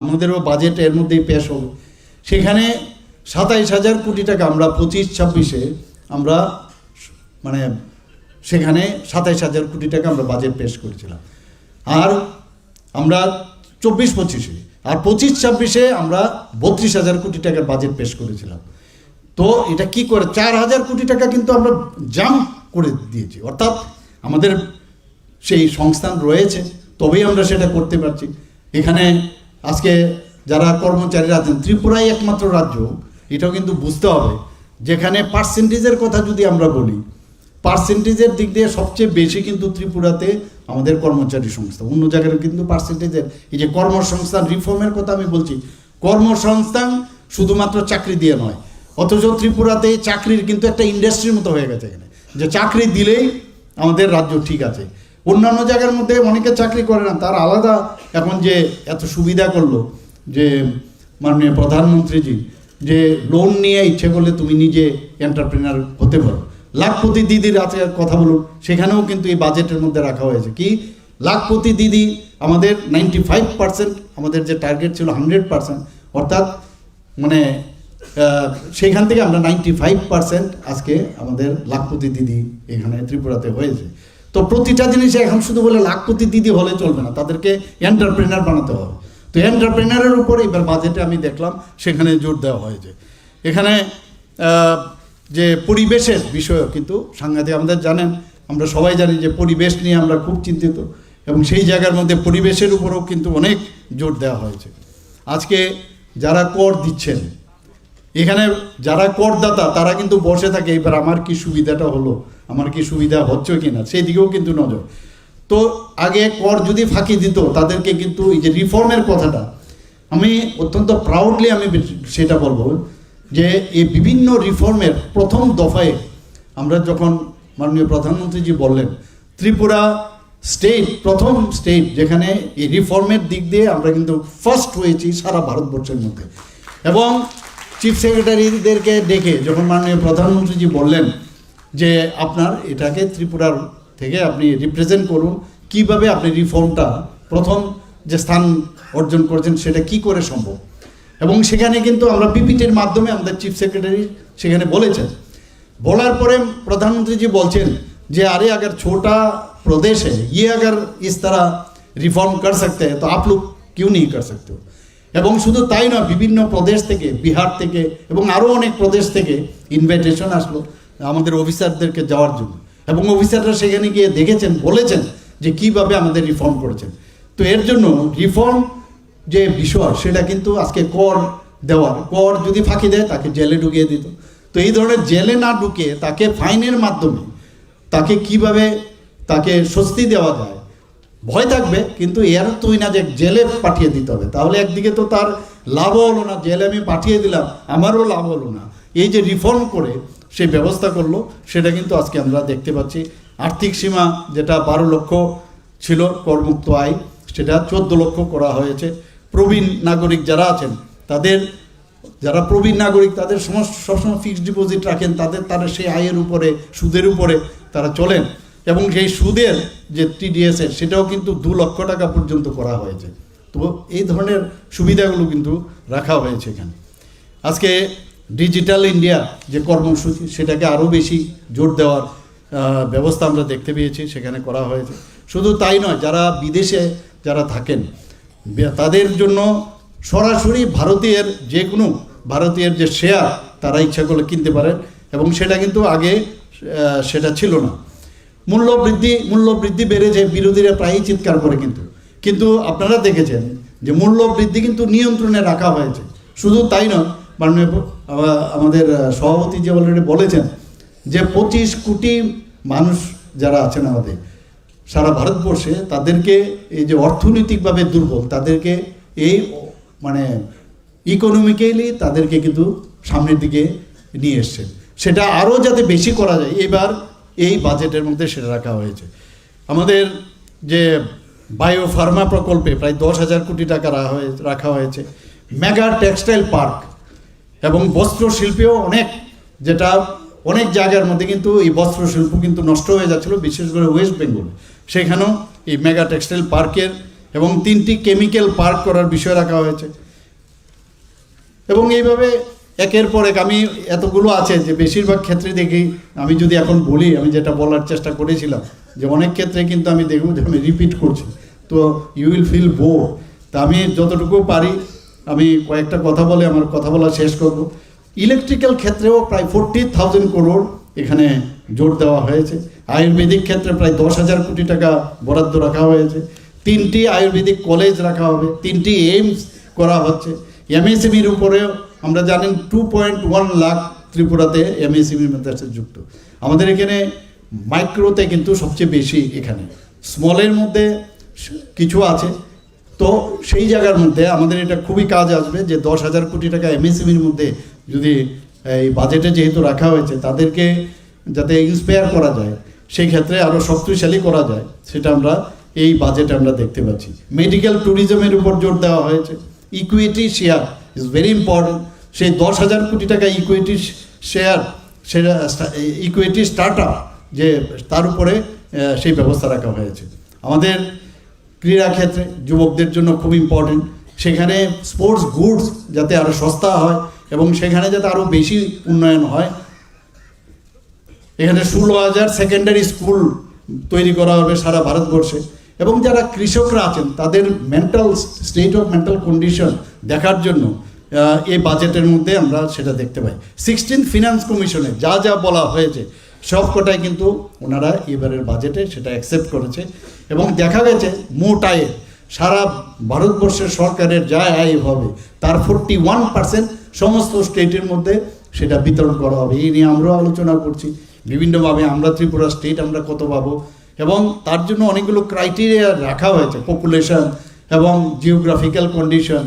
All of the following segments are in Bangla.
আমাদেরও বাজেট এর মধ্যেই পেশ হবে। সেখানে ২৭,০০০ কোটি টাকা আমরা ২৫-২৬-এ আমরা মানে সেখানে ২৭,০০০ কোটি টাকা আমরা বাজেট পেশ করেছিলাম। আর আমরা ২৪-২৫-এ আর ২৫-২৬-এ আমরা ৩২,০০০ কোটি টাকার বাজেট পেশ করেছিলাম। তো এটা কি করে ৪,০০০ কোটি টাকা কিন্তু আমরা জাম্প করে দিয়েছি। অর্থাৎ আমাদের সেই সংস্থান রয়েছে, তবেই আমরা সেটা করতে পারছি। এখানে আজকে যারা কর্মচারীরা আছেন, ত্রিপুরাই একমাত্র রাজ্য, এটাও কিন্তু বুঝতে হবে, যেখানে পার্সেন্টেজের কথা যদি আমরা বলি, পার্সেন্টেজের দিক দিয়ে সবচেয়ে বেশি কিন্তু ত্রিপুরাতে আমাদের কর্মচারী সংস্থা। অন্য জায়গায় কিন্তু পার্সেন্টেজের এই যে কর্মসংস্থান রিফর্মের কথা আমি বলছি, কর্মসংস্থান শুধুমাত্র চাকরি দিয়ে নয়, অথচ ত্রিপুরাতে চাকরির কিন্তু একটা ইন্ডাস্ট্রির মতো হয়ে গেছে এখানে, যে চাকরি দিলেই আমাদের রাজ্য ঠিক আছে। অন্যান্য জায়গার মধ্যে অনেকে চাকরি করে না, তার আলাদা এখন যে এত সুবিধা করলো যে মাননীয় প্রধানমন্ত্রীজি, যে লোন নিয়ে ইচ্ছে করলে তুমি নিজে এন্টারপ্রেনার হতে পারো। লাখপতি দিদির আজকে কথা বলুন, সেখানেও কিন্তু এই বাজেটের মধ্যে রাখা হয়েছে কি লাখপতি দিদি আমাদের 95%, আমাদের যে টার্গেট ছিল 100%, অর্থাৎ মানে সেখান থেকে আমরা 95% আজকে আমাদের লাখপতি দিদি এখানে ত্রিপুরাতে হয়েছে। তো প্রতিটা জিনিসে এখন শুধু বলে লাখপতি দিদি হলে চলবে না, তাদেরকে এন্টারপ্রেনার বানাতে হবে। তো এন্টারপ্রেনারের উপর এবার বাজেটে আমি দেখলাম সেখানে জোর দেওয়া হয়েছে। এখানে যে পরিবেশের বিষয়ও কিন্তু সাংঘাতিক। আমাদের জানেন, আমরা সবাই জানি যে পরিবেশ নিয়ে আমরা খুব চিন্তিত, এবং সেই জায়গার মধ্যে পরিবেশের উপরেও কিন্তু অনেক জোর দেওয়া হয়েছে। আজকে যারা কর দিচ্ছেন, এখানে যারা করদাতা তারা কিন্তু বসে থাকে, এবার আমার কি সুবিধাটা হলো, আমার কি সুবিধা হচ্ছে কি না, সেই দিকেও কিন্তু নজর। তো আগে কর যদি ফাঁকি দিত তাদেরকে কিন্তু এই যে রিফর্মের কথাটা, আমি অত্যন্ত প্রাউডলি আমি সেটা বলবো যে এই বিভিন্ন রিফর্মের প্রথম দফায় আমরা যখন মাননীয় প্রধানমন্ত্রীজি বললেন ত্রিপুরা স্টেট, প্রথম স্টেট যেখানে এই রিফর্মের দিক দিয়ে আমরা কিন্তু ফার্স্ট হয়েছি সারা ভারতবর্ষের মধ্যে। এবং চিফ সেক্রেটারিদেরকে ডেকে যখন মাননীয় প্রধানমন্ত্রীজি বললেন যে আপনার এটাকে ত্রিপুরার থেকে আপনি রিপ্রেজেন্ট করুন, কিভাবে আপনি রিফর্মটা প্রথম যে স্থান অর্জন করেছেন সেটা কি করে সম্ভব। এবং সেখানে কিন্তু আমরা পিপিটির মাধ্যমে আমাদের চিফ সেক্রেটারি সেখানে বলেছেন। বলার পরে প্রধানমন্ত্রীজি বলছেন যে अरे अगर छोटा प्रदेश है, ये अगर इस तरह रिफॉर्म कर सकते हैं तो आप लोग क्यों नहीं कर सकते हो। এবং শুধু তাই নয়, বিভিন্ন প্রদেশ থেকে, বিহার থেকে এবং আরও অনেক প্রদেশ থেকে ইনভাইটেশন আসলো আমাদের অফিসারদেরকে যাওয়ার জন্য, এবং অফিসাররা সেখানে গিয়ে দেখেছেন, বলেছেন যে কিভাবে আমাদের রিফর্ম করেছেন। তো এর জন্য রিফর্ম যে বিষয় সেটা কিন্তু আজকে কর দেওয়ার, কর যদি ফাঁকি দেয় তাকে জেলে ঢুকিয়ে দিত। তো এই ধরনের জেলে না ঢুকিয়ে তাকে ফাইনের মাধ্যমে তাকে কিভাবে তাকে স্বস্তি দেওয়া যায়, ভয় থাকবে, কিন্তু এর তুই না যে জেলে পাঠিয়ে দিতে হবে, তাহলে একদিকে তো তার লাভও হলো না, জেলে আমি পাঠিয়ে দিলাম, আমারও লাভ হলো না। এই যে রিফর্ম করে সেই ব্যবস্থা করলো, সেটা কিন্তু আজকে আমরা দেখতে পাচ্ছি। আর্থিক সীমা যেটা 12 লক্ষ ছিল করমুক্ত আয়, সেটা 14 লক্ষ করা হয়েছে। প্রবীণ নাগরিক যারা আছেন, তাদের যারা প্রবীণ নাগরিক তাদের সবসময় ফিক্সড ডিপোজিট রাখেন, তারা সেই আয়ের উপরে, সুদের উপরে তারা চলেন, এবং সেই সুদের যে টিডিএসের সেটাও কিন্তু 2 লক্ষ টাকা পর্যন্ত করা হয়েছে। তো এই ধরনের সুবিধাগুলো কিন্তু রাখা হয়েছে এখানে। আজকে ডিজিটাল ইন্ডিয়া যে কর্মসূচি, সেটাকে আরও বেশি জোর দেওয়ার ব্যবস্থা আমরা দেখতে পেয়েছি, সেখানে করা হয়েছে। শুধু তাই নয়, যারা বিদেশে যারা থাকেন তাদের জন্য সরাসরি ভারতীয়ের যে শেয়ার তারা ইচ্ছা করলে কিনতে পারেন, এবং সেটা কিন্তু আগে সেটা ছিল না। মূল্যবৃদ্ধি বেড়েছে, বিরোধীরা প্রায়ই চিৎকার করে, কিন্তু আপনারা দেখেছেন যে মূল্যবৃদ্ধি কিন্তু নিয়ন্ত্রণে রাখা হয়েছে। শুধু তাই নয়, মাননীয় আমাদের সভাপতি যে অলরেডি বলেছেন যে 25 কোটি মানুষ যারা আছেন আমাদের সারা ভারতবর্ষে, তাদেরকে এই যে অর্থনৈতিকভাবে দুর্বল, তাদেরকে এই মানে ইকোনমিক্যালি তাদেরকে কিন্তু সামনের দিকে নিয়ে এসছেন। সেটা আরও যাতে বেশি করা যায়, এবার এই বাজেটের মধ্যে সেটা রাখা হয়েছে। আমাদের যে বায়োফার্মা প্রকল্পে প্রায় 10,000 কোটি টাকা রাখা হয়েছে। মেগা টেক্সটাইল পার্ক এবং বস্ত্রশিল্পেও যেটা অনেক জায়গার মধ্যে কিন্তু এই বস্ত্রশিল্প কিন্তু নষ্ট হয়ে যাচ্ছিলো, বিশেষ করে ওয়েস্ট বেঙ্গলে, সেখানেও এই মেগা টেক্সটাইল পার্কের এবং 3টি কেমিক্যাল পার্ক করার বিষয় রাখা হয়েছে। এবং এইভাবে একের পর এক আমি এতগুলো আছে যে বেশিরভাগ ক্ষেত্রে দেখি, আমি যদি এখন বলি, আমি যেটা বলার চেষ্টা করেছিলাম যে অনেক ক্ষেত্রে কিন্তু আমি দেখব যে আমি রিপিট করছি, তো ইউ উইল ফিল বোর। তা আমি যতটুকু পারি আমি কয়েকটা কথা বলে আমার কথা বলা শেষ করব। ইলেকট্রিক্যাল ক্ষেত্রেও প্রায় 40,000 করোড় এখানে জোর দেওয়া হয়েছে। আয়ুর্বেদিক ক্ষেত্রে প্রায় 10,000 কোটি টাকা বরাদ্দ রাখা হয়েছে। 3টি আয়ুর্বেদিক কলেজ রাখা হবে, 3টি এইমস করা হচ্ছে। এমএসএমইর উপরেও আমরা জানেন 2.1 লাখ ত্রিপুরাতে এমএসএমইর মধ্যে যুক্ত। আমাদের এখানে মাইক্রোতে কিন্তু সবচেয়ে বেশি, এখানে স্মলের মধ্যে কিছু আছে। তো সেই জায়গার মধ্যে আমাদের এটা খুবই কাজ আসবে যে 10,000 কোটি টাকা এমএসএমইর মধ্যে যদি এই বাজেটে যেহেতু রাখা হয়েছে, তাদেরকে যাতে ইন্সপায়ার করা যায়, সেই ক্ষেত্রে আরও শক্তিশালী করা যায়, সেটা আমরা এই বাজেটে আমরা দেখতে পাচ্ছি। মেডিকেল ট্যুরিজমের উপর জোর দেওয়া হয়েছে। Equity share is very important. সেই 10,000 কোটি টাকা ইকুইটি শেয়ার, সেটা ইকুইটি স্টার্ট আপ, যে তার উপরে সেই ব্যবস্থা রাখা হয়েছে। আমাদের ক্রীড়া ক্ষেত্রে যুবকদের জন্য খুব ইম্পর্টেন্ট, সেখানে স্পোর্টস গুডস যাতে আরও সস্তা হয় এবং সেখানে যাতে আরও বেশি উন্নয়ন হয়। এখানে 16,000 সেকেন্ডারি স্কুল তৈরি করা হবে সারা ভারতবর্ষে। এবং যারা কৃষকরা আছেন তাদের স্টেট অফ মেন্টাল কন্ডিশন দেখার জন্য এই বাজেটের মধ্যে আমরা সেটা দেখতে পাই। 16th ফিনান্স কমিশনে যা যা বলা হয়েছে সব কটাই কিন্তু ওনারা এবারের বাজেটে সেটা অ্যাকসেপ্ট করেছে। এবং দেখা গেছে মোট আয়ে সারা ভারতবর্ষের সরকারের যা আয় হবে তার 41% সমস্ত স্টেটের মধ্যে সেটা বিতরণ করা হবে। এই নিয়ে আমরাও আলোচনা করছি বিভিন্নভাবে, আমরা ত্রিপুরা স্টেট আমরা কত পাবো, এবং তার জন্য অনেকগুলো ক্রাইটেরিয়া রাখা হয়েছে, পপুলেশন এবং জিওগ্রাফিক্যাল কন্ডিশন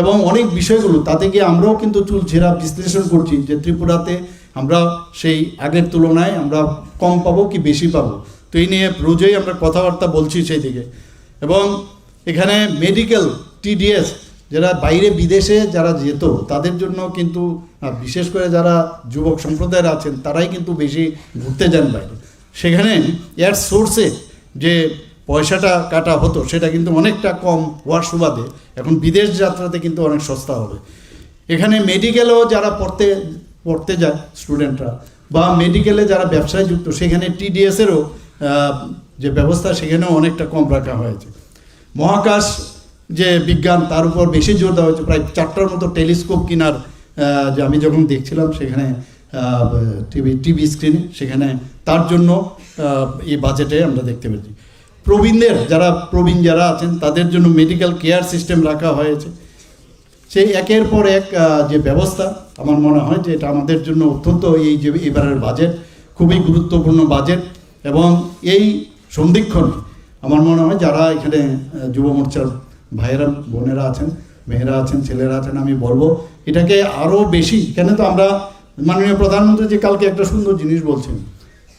এবং অনেক বিষয়গুলো। তাতে গিয়ে আমরাও কিন্তু চুলচেরা বিশ্লেষণ করছি যে ত্রিপুরাতে আমরা সেই আগের তুলনায় আমরা কম পাবো কি বেশি পাবো। তো এই নিয়ে রোজই আমরা কথাবার্তা বলছি সেই দিকে। এবং এখানে মেডিকেল টিডিএস, যারা বাইরে বিদেশে যারা যেত তাদের জন্য কিন্তু, বিশেষ করে যারা যুবক সম্প্রদায়ের আছেন তারাই কিন্তু বেশি ঘুরতে যান বাইরে, সেখানে এয়ার সোর্সে যে পয়সাটা কাটা হতো সেটা কিন্তু অনেকটা কম হওয়ার সুবাদে এখন বিদেশ যাত্রাতে কিন্তু অনেক সস্তা হবে। এখানে মেডিকেলেও যারা পড়তে যায় স্টুডেন্টরা বা মেডিকেলে যারা ব্যবসায় যুক্ত, সেখানে টিডিএসেরও যে ব্যবস্থা সেখানেও অনেকটা কম রাখা হয়েছে। মহাকাশ যে বিজ্ঞান তার উপর বেশি জোর দেওয়া হয়েছে, প্রায় 4টার মতো টেলিস্কোপ কেনার, যে আমি যখন দেখছিলাম সেখানে টিভি স্ক্রিনে, সেখানে তার জন্য এই বাজেটে আমরা দেখতে পেয়েছি। প্রবীণ যারা আছেন তাদের জন্য মেডিকেল কেয়ার সিস্টেম রাখা হয়েছে। সেই একের পর এক যে ব্যবস্থা, আমার মনে হয় যে এটা আমাদের জন্য অত্যন্ত, এই যে এবারের বাজেট খুবই গুরুত্বপূর্ণ বাজেট। এবং এই সন্ধিক্ষণ আমার মনে হয় যারা এখানে যুব মোর্চার ভাইয়েরা বোনেরা আছেন, মেয়েরা আছেন, ছেলেরা আছেন, আমি বলবো এটাকে আরও বেশি। এখানে তো আমরা মাননীয় প্রধানমন্ত্রী যে কালকে একটা সুন্দর জিনিস বলছেন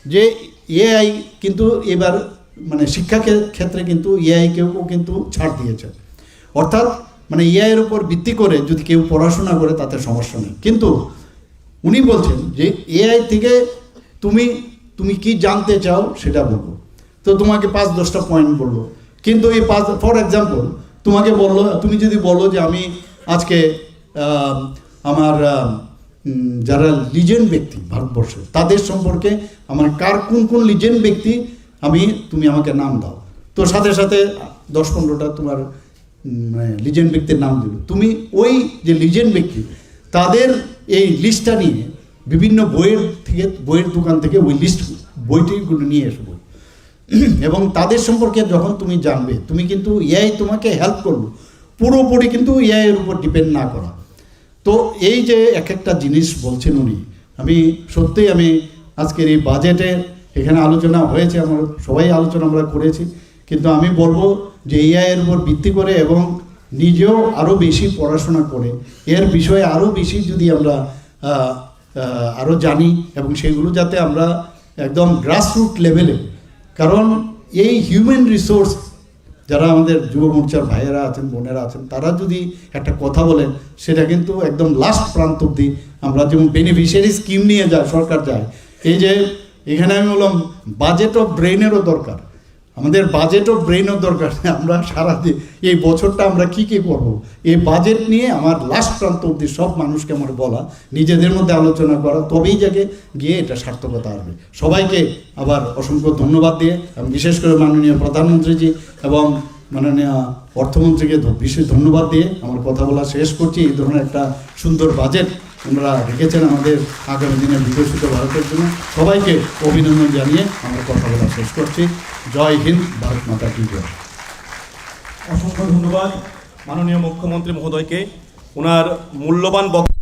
যে এআই কিন্তু এবার মানে শিক্ষা ক্ষেত্রে কিন্তু এআইকেও কিন্তু ছাড় দিয়েছে। অর্থাৎ মানে এআইয়ের উপর ভিত্তি করে যদি কেউ পড়াশোনা করে তাতে সমস্যা নেই, কিন্তু উনি বলছেন যে এআই থেকে তুমি কি জানতে চাও সেটা বলবো, তো তোমাকে 5-10টা পয়েন্ট বললো, কিন্তু এই ফর এক্সাম্পল তোমাকে বললো, তুমি যদি বলো যে আমি আজকে আমার যারা লিজেন্ড ব্যক্তি ভারতবর্ষে তাদের সম্পর্কে আমার কোন লিজেন্ড ব্যক্তি তুমি আমাকে নাম দাও, তো সাথে সাথে 10-15টা তোমার লিজেন্ড ব্যক্তির নাম দিল। তুমি ওই যে লিজেন্ড ব্যক্তি তাদের এই লিস্টটা নিয়ে বিভিন্ন বইয়ের দোকান থেকে ওই বইটিগুলো নিয়ে এসো এবং তাদের সম্পর্কে যখন তুমি জানবে, তুমি কিন্তু এআই তোমাকে হেল্প করবে, পুরোপুরি কিন্তু এআইয়ের উপর ডিপেন্ড না করা। তো এই যে একটা জিনিস বলছেন উনি, আমি আজকের এই বাজেটে এখানে আলোচনা হয়েছে, সবাই আলোচনা আমরা করেছি, কিন্তু আমি বলবো যে এআইয়ের উপর ভিত্তি করে এবং নিজেও আরও বেশি পড়াশোনা করে এর বিষয়ে আরও বেশি যদি আমরা আরও জানি এবং সেগুলো যাতে আমরা একদম গ্রাসরুট লেভেলে, কারণ এই হিউম্যান রিসোর্স যারা আমাদের যুব মোর্চার ভাইয়েরা আছেন, বোনেরা আছেন, তারা যদি একটা কথা বলেন সেটা কিন্তু একদম লাস্ট প্রান্ত অব্দি আমরা যেমন বেনিফিশিয়ারি স্কিম নিয়ে যায় সরকার যায়, এই যে এখানে আমি বললাম বাজেট অফ ব্রেইনেরও দরকার। আমাদের বাজেটও ব্রেনও দরকার। আমরা সারাদিন এই বছরটা আমরা কি করব, এই বাজেট নিয়ে আমার লাস্ট প্রান্ত অবধি সব মানুষকে আমার বলা, নিজেদের মধ্যে আলোচনা করা, তবেই যাকে গিয়ে এটা সার্থকতা আসবে। সবাইকে আবার অসংখ্য ধন্যবাদ দিয়ে, এবং বিশেষ করে মাননীয় প্রধানমন্ত্রীজি এবং মাননীয় অর্থমন্ত্রীকে বিশেষ ধন্যবাদ দিয়ে আমার কথা বলা শেষ করছি। এই ধরনের একটা সুন্দর বাজেট আমরা রেখেছেন আমাদের আগামী দিনে বিকশিত ভারতের জন্য। সবাইকে অভিনন্দন জানিয়ে আমার কথা বলা শেষ করছি। জয় হিন্দ, ভারত মাতা কি জয়। অসংখ্য ধন্যবাদ মাননীয় মুখ্যমন্ত্রী মহোদয়কে ওনার মূল্যবান বক্তব্য